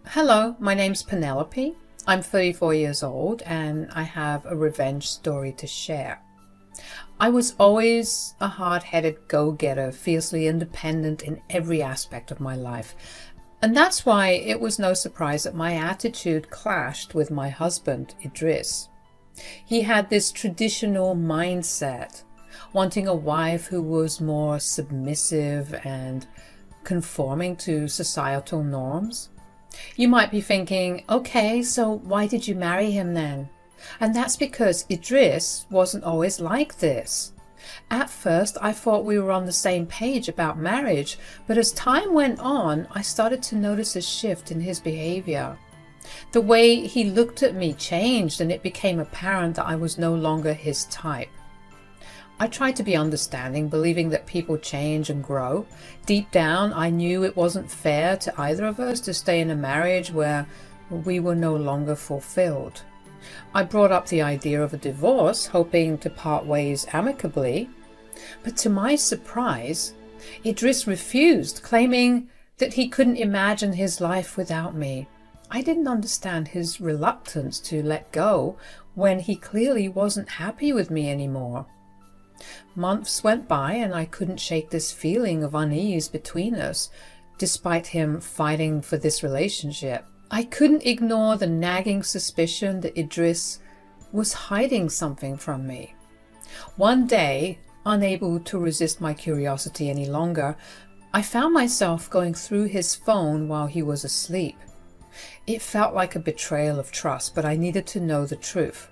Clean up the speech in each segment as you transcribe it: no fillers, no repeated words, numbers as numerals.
Hello, my name's Penelope. I'm 34 years old and I have a revenge story to share. I was always a hard-headed go-getter, fiercely independent in every aspect of my life. And that's why it was no surprise that my attitude clashed with my husband, Idris. He had this traditional mindset, wanting a wife who was more submissive and conforming to societal norms. You might be thinking, okay, so why did you marry him then? And that's because Idris wasn't always like this. At first, I thought we were on the same page about marriage, but as time went on, I started to notice a shift in his behavior. The way he looked at me changed, and it became apparent that I was no longer his type. I tried to be understanding, believing that people change and grow. Deep down, I knew it wasn't fair to either of us to stay in a marriage where we were no longer fulfilled. I brought up the idea of a divorce, hoping to part ways amicably. But to my surprise, Idris refused, claiming that he couldn't imagine his life without me. I didn't understand his reluctance to let go when he clearly wasn't happy with me anymore. Months went by and I couldn't shake this feeling of unease between us, despite him fighting for this relationship. I couldn't ignore the nagging suspicion that Idris was hiding something from me. One day, unable to resist my curiosity any longer, I found myself going through his phone while he was asleep. It felt like a betrayal of trust, but I needed to know the truth.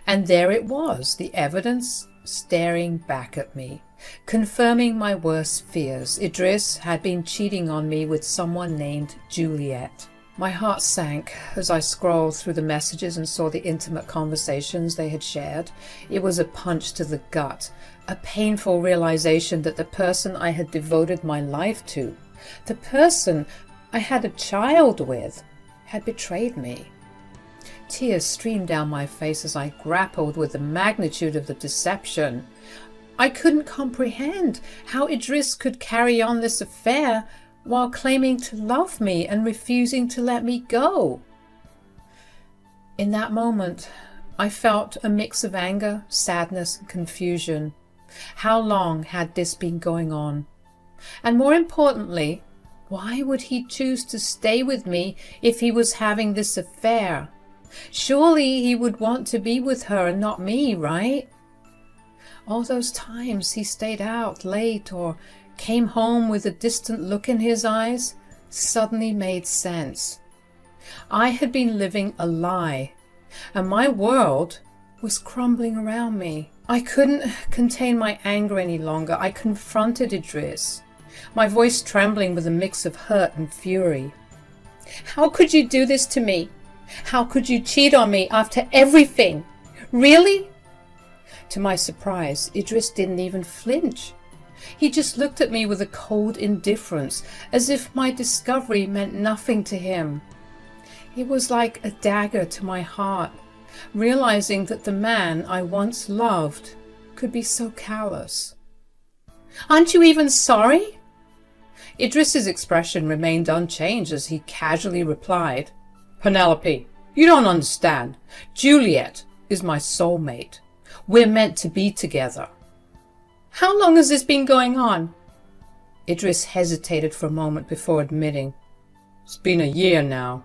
And there it was, the evidence staring back at me, confirming my worst fears. Idris had been cheating on me with someone named Juliet. My heart sank as I scrolled through the messages and saw the intimate conversations they had shared. It was a punch to the gut, a painful realization that the person I had devoted my life to, the person I had a child with, had betrayed me. Tears streamed down my face as I grappled with the magnitude of the deception. I couldn't comprehend how Idris could carry on this affair while claiming to love me and refusing to let me go. In that moment, I felt a mix of anger, sadness, and confusion. How long had this been going on? And more importantly, why would he choose to stay with me if he was having this affair? Surely he would want to be with her and not me, right? All those times he stayed out late or came home with a distant look in his eyes suddenly made sense. I had been living a lie, and my world was crumbling around me. I couldn't contain my anger any longer. I confronted Idris, my voice trembling with a mix of hurt and fury. How could you do this to me? How could you cheat on me after everything? Really? To my surprise, Idris didn't even flinch. He just looked at me with a cold indifference, as if my discovery meant nothing to him. It was like a dagger to my heart, realizing that the man I once loved could be so callous. Aren't you even sorry? Idris's expression remained unchanged as he casually replied, Penelope, you don't understand. Juliet is my soulmate. We're meant to be together. How long has this been going on? Idris hesitated for a moment before admitting, It's been a year now.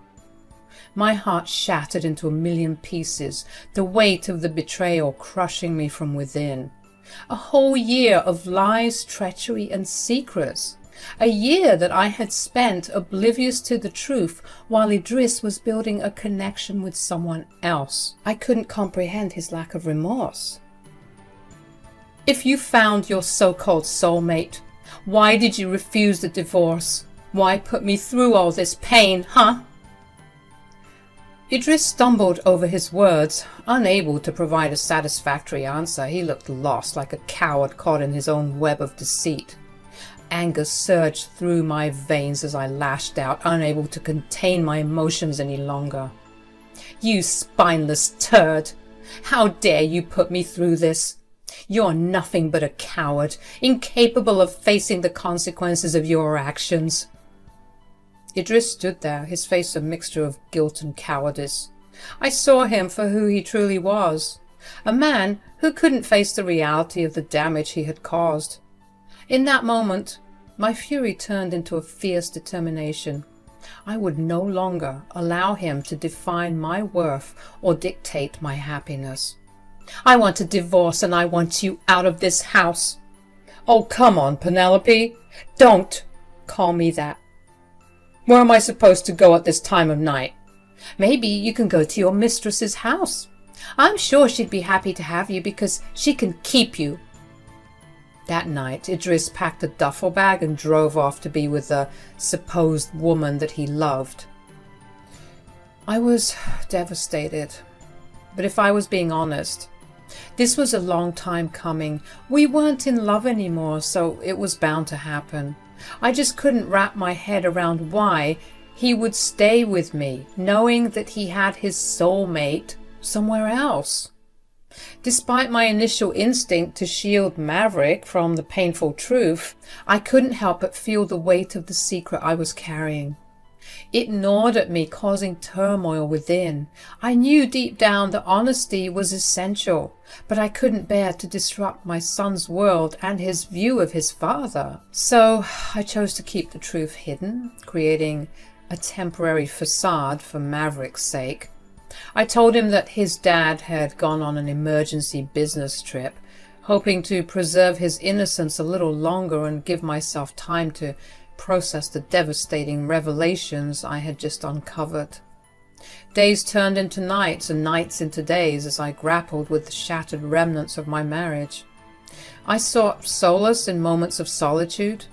My heart shattered into a million pieces, the weight of the betrayal crushing me from within. A whole year of lies, treachery, and secrets. A year that I had spent oblivious to the truth while Idris was building a connection with someone else. I couldn't comprehend his lack of remorse. If you found your so-called soulmate, why did you refuse the divorce? Why put me through all this pain, huh? Idris stumbled over his words, unable to provide a satisfactory answer. He looked lost, like a coward caught in his own web of deceit. Anger surged through my veins as I lashed out, unable to contain my emotions any longer. You spineless turd! How dare you put me through this? You're nothing but a coward, incapable of facing the consequences of your actions. Idris stood there, his face a mixture of guilt and cowardice. I saw him for who he truly was, a man who couldn't face the reality of the damage he had caused. In that moment, my fury turned into a fierce determination. I would no longer allow him to define my worth or dictate my happiness. I want a divorce, and I want you out of this house. Oh, come on, Penelope. Don't call me that. Where am I supposed to go at this time of night? Maybe you can go to your mistress's house. I'm sure she'd be happy to have you because she can keep you. That night, Idris packed a duffel bag and drove off to be with the supposed woman that he loved. I was devastated, but if I was being honest, this was a long time coming. We weren't in love anymore, so it was bound to happen. I just couldn't wrap my head around why he would stay with me, knowing that he had his soulmate somewhere else. Despite my initial instinct to shield Maverick from the painful truth, I couldn't help but feel the weight of the secret I was carrying. It gnawed at me, causing turmoil within. I knew deep down that honesty was essential, but I couldn't bear to disrupt my son's world and his view of his father. So I chose to keep the truth hidden, creating a temporary facade for Maverick's sake. I told him that his dad had gone on an emergency business trip, hoping to preserve his innocence a little longer and give myself time to process the devastating revelations I had just uncovered. Days turned into nights and nights into days as I grappled with the shattered remnants of my marriage. I sought solace in moments of solitude,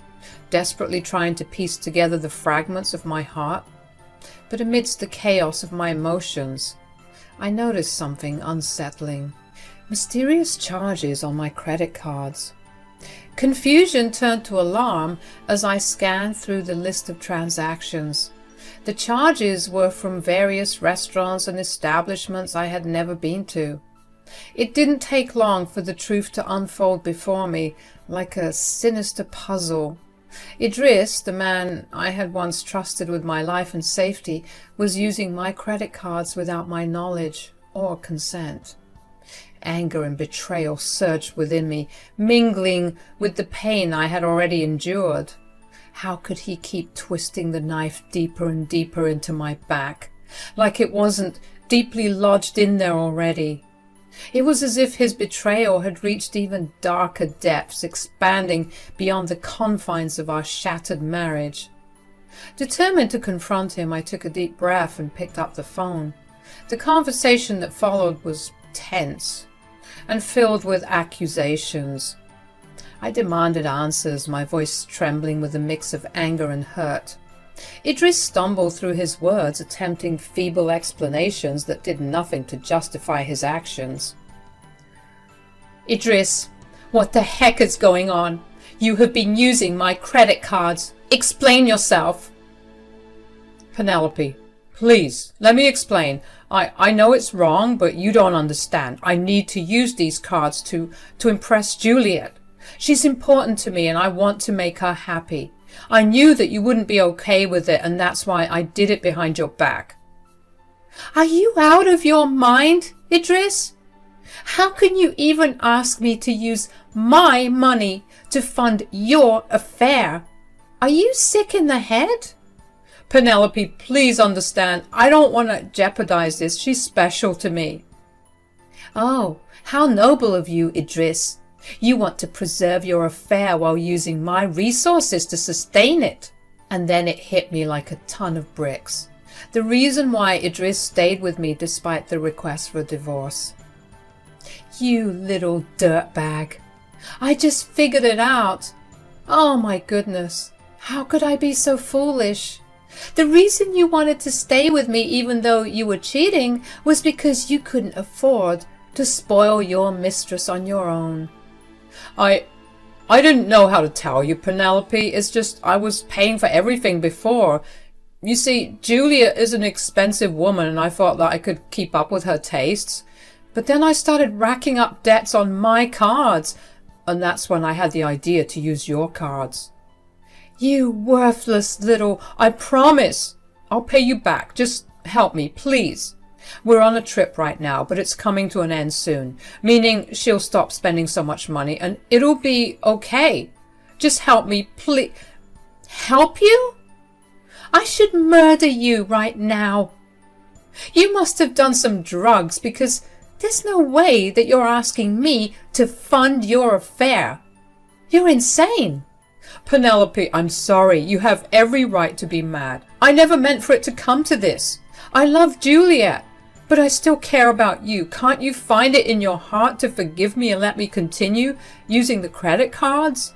desperately trying to piece together the fragments of my heart. But amidst the chaos of my emotions, I noticed something unsettling. Mysterious charges on my credit cards. Confusion turned to alarm as I scanned through the list of transactions. The charges were from various restaurants and establishments I had never been to. It didn't take long for the truth to unfold before me like a sinister puzzle. Idris, the man I had once trusted with my life and safety, was using my credit cards without my knowledge or consent. Anger and betrayal surged within me, mingling with the pain I had already endured. How could he keep twisting the knife deeper and deeper into my back, like it wasn't deeply lodged in there already? It was as if his betrayal had reached even darker depths, expanding beyond the confines of our shattered marriage. Determined to confront him, I took a deep breath and picked up the phone. The conversation that followed was tense and filled with accusations. I demanded answers, my voice trembling with a mix of anger and hurt. Idris stumbled through his words, attempting feeble explanations that did nothing to justify his actions. Idris, what the heck is going on? You have been using my credit cards. Explain yourself. Penelope, please, let me explain. I know it's wrong, but you don't understand. I need to use these cards to impress Juliet. She's important to me and I want to make her happy. I knew that you wouldn't be okay with it, and that's why I did it behind your back. Are you out of your mind, Idris? How can you even ask me to use my money to fund your affair? Are you sick in the head? Penelope, please understand. I don't want to jeopardize this. She's special to me. Oh, how noble of you, Idris. You want to preserve your affair while using my resources to sustain it. And then it hit me like a ton of bricks. The reason why Idris stayed with me despite the request for a divorce. You little dirtbag. I just figured it out. Oh my goodness. How could I be so foolish? The reason you wanted to stay with me even though you were cheating was because you couldn't afford to spoil your mistress on your own. I didn't know how to tell you, Penelope. It's just I was paying for everything before. You see, Julia is an expensive woman and I thought that I could keep up with her tastes. But then I started racking up debts on my cards, and that's when I had the idea to use your cards. You worthless little... I promise. I'll pay you back. Just help me, please. We're on a trip right now, but it's coming to an end soon, meaning she'll stop spending so much money and it'll be okay. Just help me, please. Help you? I should murder you right now. You must have done some drugs because there's no way that you're asking me to fund your affair. You're insane. Penelope, I'm sorry. You have every right to be mad. I never meant for it to come to this. I love Juliet, but I still care about you. Can't you find it in your heart to forgive me and let me continue using the credit cards?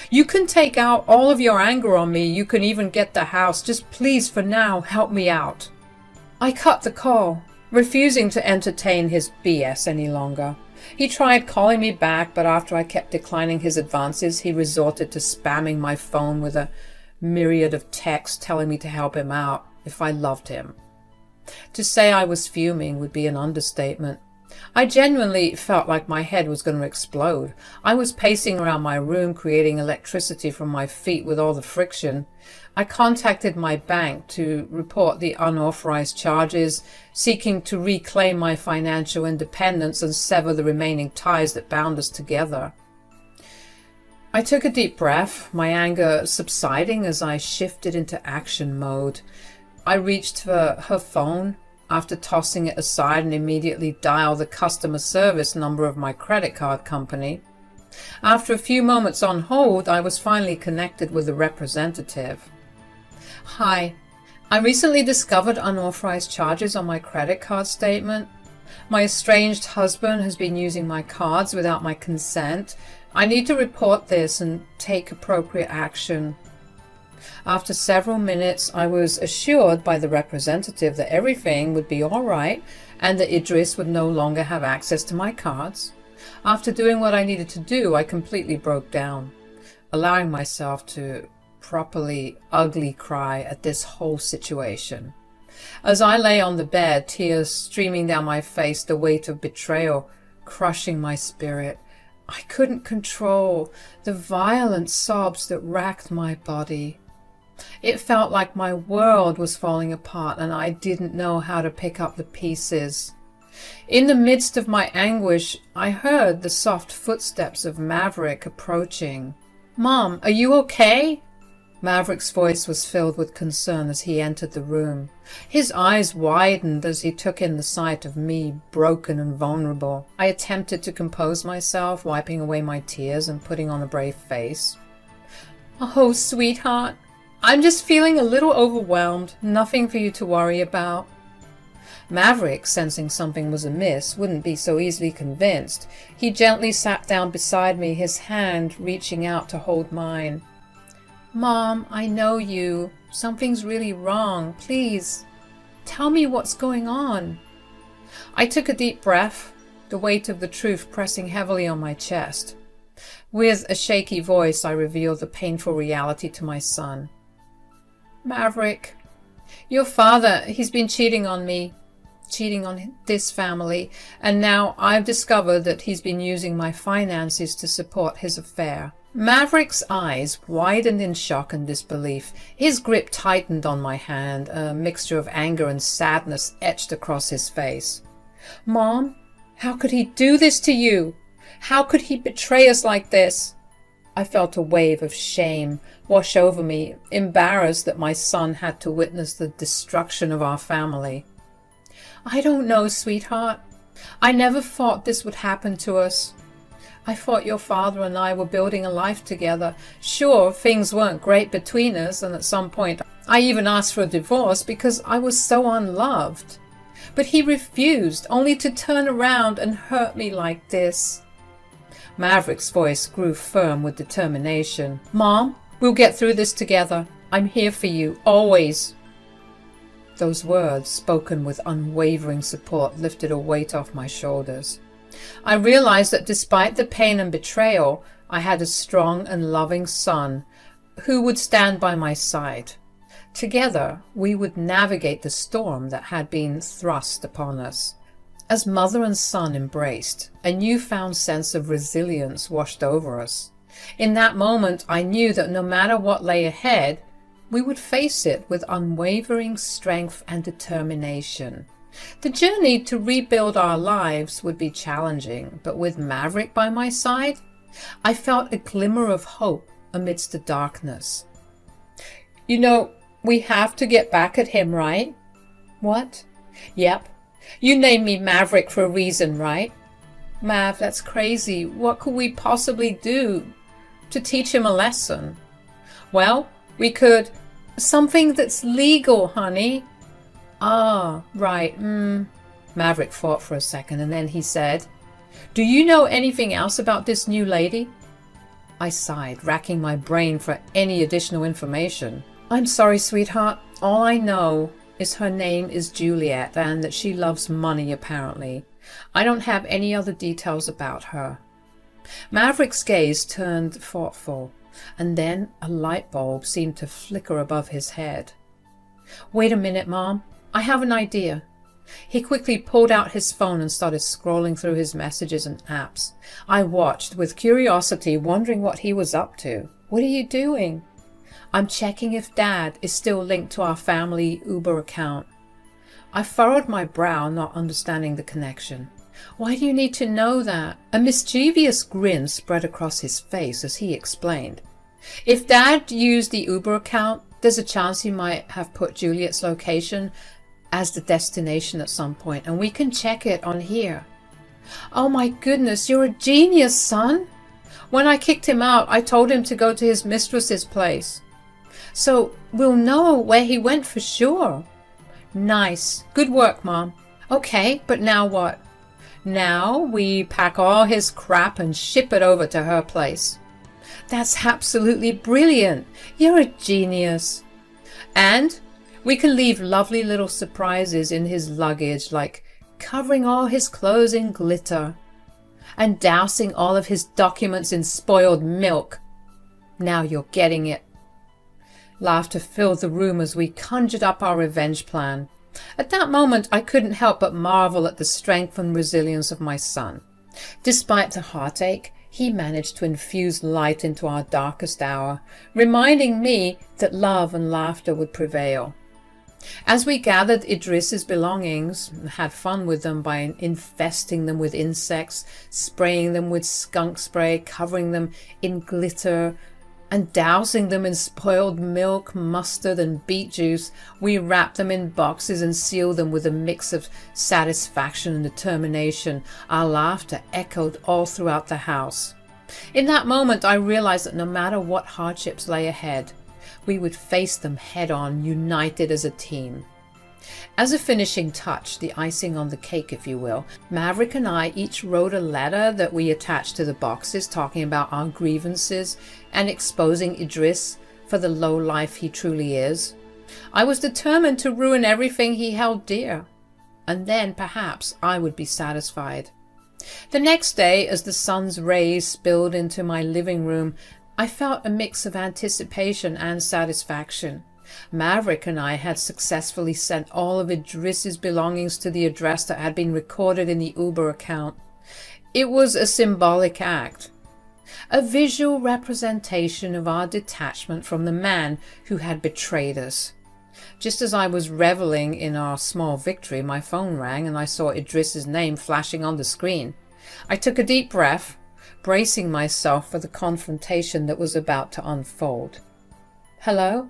You can take out all of your anger on me. You can even get the house. Just please, for now, help me out. I cut the call, refusing to entertain his BS any longer. He tried calling me back, but after I kept declining his advances, he resorted to spamming my phone with a myriad of texts telling me to help him out if I loved him. To say I was fuming would be an understatement. I genuinely felt like my head was going to explode. I was pacing around my room, creating electricity from my feet with all the friction. I contacted my bank to report the unauthorized charges, seeking to reclaim my financial independence and sever the remaining ties that bound us together. I took a deep breath, my anger subsiding as I shifted into action mode. I reached for her phone after tossing it aside and immediately dialed the customer service number of my credit card company. After a few moments on hold, I was finally connected with a representative. Hi, I recently discovered unauthorized charges on my credit card statement. My estranged husband has been using my cards without my consent. I need to report this and take appropriate action. After several minutes, I was assured by the representative that everything would be all right and that Idris would no longer have access to my cards. After doing what I needed to do, I completely broke down, allowing myself to properly ugly cry at this whole situation. As I lay on the bed, tears streaming down my face, the weight of betrayal crushing my spirit, I couldn't control the violent sobs that racked my body. It felt like my world was falling apart and I didn't know how to pick up the pieces. In the midst of my anguish, I heard the soft footsteps of Maverick approaching. "Mom, are you okay?" Maverick's voice was filled with concern as he entered the room. His eyes widened as he took in the sight of me, broken and vulnerable. I attempted to compose myself, wiping away my tears and putting on a brave face. "Oh, sweetheart, I'm just feeling a little overwhelmed. Nothing for you to worry about." Maverick, sensing something was amiss, wouldn't be so easily convinced. He gently sat down beside me, his hand reaching out to hold mine. "Mom, I know you. Something's really wrong. Please, tell me what's going on." I took a deep breath, the weight of the truth pressing heavily on my chest. With a shaky voice, I revealed the painful reality to my son. "Maverick, your father, he's been cheating on me, cheating on this family, and now I've discovered that he's been using my finances to support his affair." Maverick's eyes widened in shock and disbelief. His grip tightened on my hand, a mixture of anger and sadness etched across his face. "Mom, how could he do this to you? How could he betray us like this?" I felt a wave of shame wash over me, embarrassed that my son had to witness the destruction of our family. "I don't know, sweetheart. I never thought this would happen to us. I thought your father and I were building a life together. Sure, things weren't great between us, and at some point I even asked for a divorce because I was so unloved. But he refused, only to turn around and hurt me like this." Maverick's voice grew firm with determination. "Mom, we'll get through this together. I'm here for you, always." Those words, spoken with unwavering support, lifted a weight off my shoulders. I realized that despite the pain and betrayal, I had a strong and loving son who would stand by my side. Together, we would navigate the storm that had been thrust upon us. As mother and son embraced, a newfound sense of resilience washed over us. In that moment, I knew that no matter what lay ahead, we would face it with unwavering strength and determination. The journey to rebuild our lives would be challenging, but with Maverick by my side, I felt a glimmer of hope amidst the darkness. "You know, we have to get back at him, right?" "What?" "Yep. You named me Maverick for a reason, right?" "Mav, that's crazy. What could we possibly do to teach him a lesson?" "Well, we could... something that's legal, honey." "Ah, right. Maverick thought for a second, and then he said, "Do you know anything else about this new lady?" I sighed, racking my brain for any additional information. "I'm sorry, sweetheart. All I know is her name is Juliet and that she loves money, apparently. I don't have any other details about her." Maverick's gaze turned thoughtful, and then a light bulb seemed to flicker above his head. "Wait a minute, Mom. I have an idea." He quickly pulled out his phone and started scrolling through his messages and apps. I watched with curiosity, wondering what he was up to. "What are you doing?" "I'm checking if Dad is still linked to our family Uber account." I furrowed my brow, not understanding the connection. "Why do you need to know that?" A mischievous grin spread across his face as he explained. "If Dad used the Uber account, there's a chance he might have put Juliet's location as the destination at some point, and we can check it on here." "Oh my goodness, you're a genius, son!" "When I kicked him out, I told him to go to his mistress's place. So we'll know where he went for sure." "Nice. Good work, Mom." "Okay, but now what?" "Now we pack all his crap and ship it over to her place." "That's absolutely brilliant. You're a genius." "And we can leave lovely little surprises in his luggage, like covering all his clothes in glitter and dousing all of his documents in spoiled milk." Now you're getting it. Laughter filled the room as we conjured up our revenge plan. At that moment, I couldn't help but marvel at the strength and resilience of my son. Despite the heartache, he managed to infuse light into our darkest hour, reminding me that love and laughter would prevail. As we gathered Idris's belongings and had fun with them by infesting them with insects, spraying them with skunk spray, covering them in glitter, and dousing them in spoiled milk, mustard, and beet juice, we wrapped them in boxes and sealed them with a mix of satisfaction and determination. Our laughter echoed all throughout the house. In that moment, I realized that no matter what hardships lay ahead, we would face them head-on, united as a team. As a finishing touch, the icing on the cake, if you will, Maverick and I each wrote a letter that we attached to the boxes, talking about our grievances and exposing Idris for the low life he truly is. I was determined to ruin everything he held dear, and then perhaps I would be satisfied. The next day, as the sun's rays spilled into my living room, I felt a mix of anticipation and satisfaction. Maverick and I had successfully sent all of Idris's belongings to the address that had been recorded in the Uber account. It was a symbolic act, a visual representation of our detachment from the man who had betrayed us. Just as I was reveling in our small victory, my phone rang and I saw Idris's name flashing on the screen. I took a deep breath, bracing myself for the confrontation that was about to unfold. "Hello?"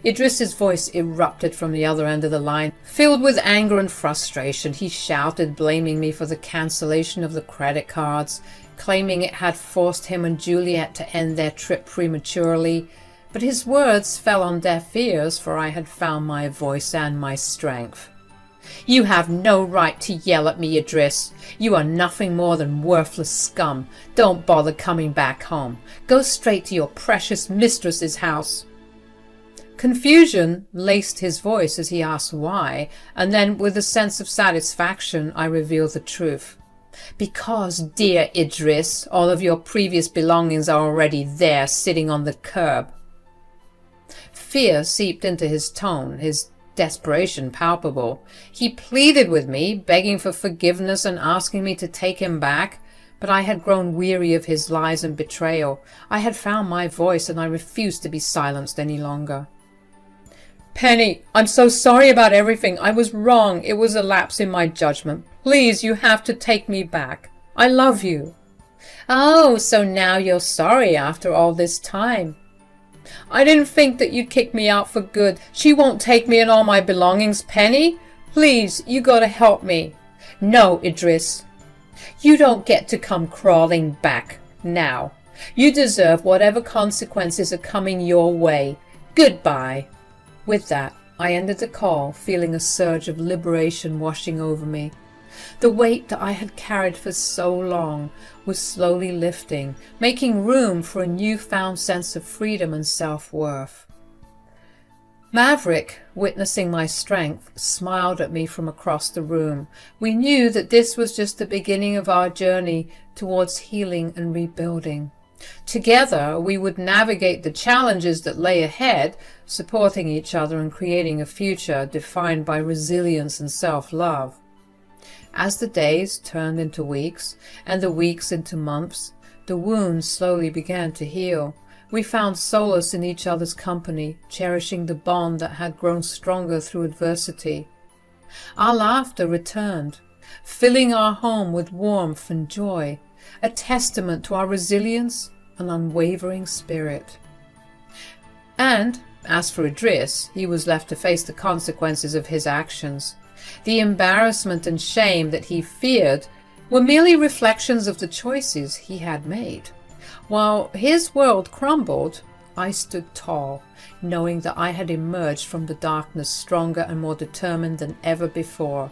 Idris's voice erupted from the other end of the line. Filled with anger and frustration, he shouted, blaming me for the cancellation of the credit cards, claiming it had forced him and Juliet to end their trip prematurely. But his words fell on deaf ears, for I had found my voice and my strength. "You have no right to yell at me, Idris. You are nothing more than worthless scum. Don't bother coming back home. Go straight to your precious mistress's house." Confusion laced his voice as he asked why, and then with a sense of satisfaction I revealed the truth. "Because, dear Idris, all of your previous belongings are already there, sitting on the curb." Fear seeped into his tone, his desperation palpable. He pleaded with me, begging for forgiveness and asking me to take him back, but I had grown weary of his lies and betrayal. I had found my voice, and I refused to be silenced any longer. Penny, I'm so sorry about everything. I was wrong. It was a lapse in my judgment. Please, you have to take me back. I love you. Oh, so now you're sorry after all this time. I didn't think that you'd kick me out for good. She won't take me and all my belongings, Penny. Please, you gotta help me. No, Idris. You don't get to come crawling back now. You deserve whatever consequences are coming your way. Goodbye. With that, I ended the call, feeling a surge of liberation washing over me. The weight that I had carried for so long was slowly lifting, making room for a newfound sense of freedom and self-worth. Maverick, witnessing my strength, smiled at me from across the room. We knew that this was just the beginning of our journey towards healing and rebuilding. Together, we would navigate the challenges that lay ahead, supporting each other and creating a future defined by resilience and self-love. As the days turned into weeks, and the weeks into months, the wounds slowly began to heal. We found solace in each other's company, cherishing the bond that had grown stronger through adversity. Our laughter returned, filling our home with warmth and joy, a testament to our resilience and unwavering spirit. And, as for Idris, he was left to face the consequences of his actions. The embarrassment and shame that he feared were merely reflections of the choices he had made. While his world crumbled, I stood tall, knowing that I had emerged from the darkness stronger and more determined than ever before.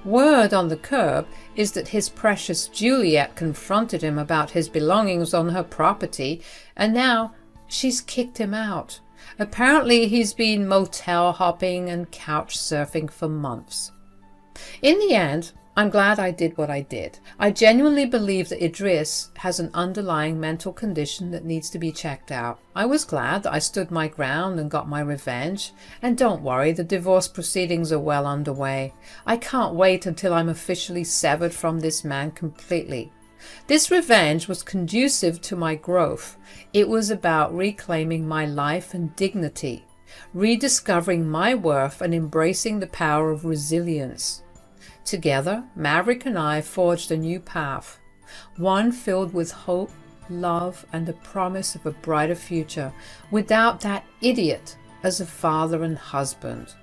Word on the curb is that his precious Juliet confronted him about his belongings on her property, and now she's kicked him out. Apparently he's been motel hopping and couch surfing for months. In the end, I'm glad I did what I did. I genuinely believe that Idris has an underlying mental condition that needs to be checked out. I was glad that I stood my ground and got my revenge. And don't worry, the divorce proceedings are well underway. I can't wait until I'm officially severed from this man completely. This revenge was conducive to my growth. It was about reclaiming my life and dignity, rediscovering my worth and embracing the power of resilience. Together, Maverick and I forged a new path, one filled with hope, love, and the promise of a brighter future, without that idiot as a father and husband.